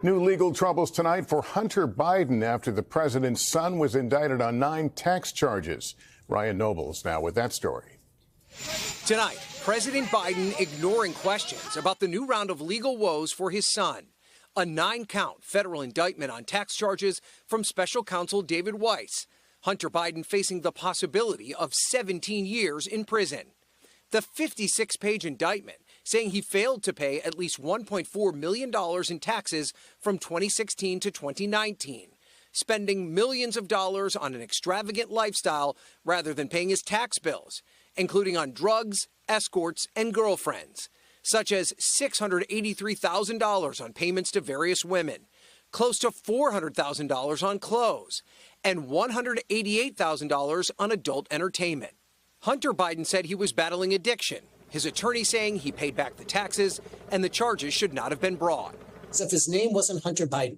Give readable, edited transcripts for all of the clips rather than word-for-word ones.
New legal troubles tonight for Hunter Biden after the president's son was indicted on 9 tax charges. Ryan Nobles now with that story. Tonight, President Biden ignoring questions about the new round of legal woes for his son. A 9-count federal indictment on tax charges from special counsel David Weiss. Hunter Biden facing the possibility of 17 years in prison. The 56-page indictment saying he failed to pay at least $1.4 million in taxes from 2016 to 2019, spending millions of dollars on an extravagant lifestyle rather than paying his tax bills, including on drugs, escorts, and girlfriends, such as $683,000 on payments to various women, close to $400,000 on clothes, and $188,000 on adult entertainment. Hunter Biden said he was battling addiction. His attorney saying he paid back the taxes and the charges should not have been brought. So if his name wasn't Hunter Biden,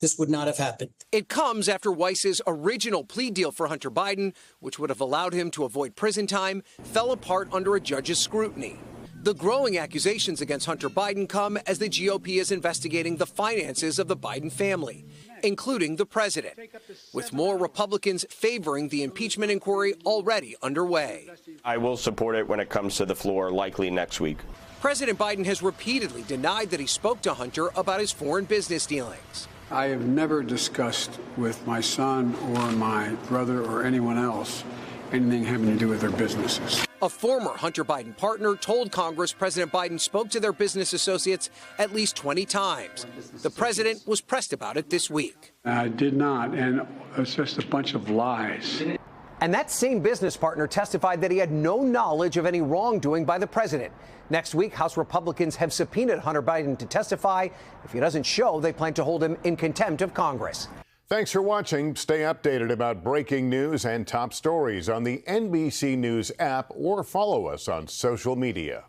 this would not have happened. It comes after Weiss's original plea deal for Hunter Biden, which would have allowed him to avoid prison time, fell apart under a judge's scrutiny. The growing accusations against Hunter Biden come as the GOP is investigating the finances of the Biden family, including the president, with more Republicans favoring the impeachment inquiry already underway. I will support it when it comes to the floor, likely next week. President Biden has repeatedly denied that he spoke to Hunter about his foreign business dealings. I have never discussed with my son or my brother or anyone else anything having to do with their businesses. A former Hunter Biden partner told Congress President Biden spoke to their business associates at least 20 times. The president was pressed about it this week. I did not, and it's just a bunch of lies. And that same business partner testified that he had no knowledge of any wrongdoing by the president. Next week, House Republicans have subpoenaed Hunter Biden to testify. If he doesn't show, they plan to hold him in contempt of Congress. Thanks for watching. Stay updated about breaking news and top stories on the NBC News app or follow us on social media.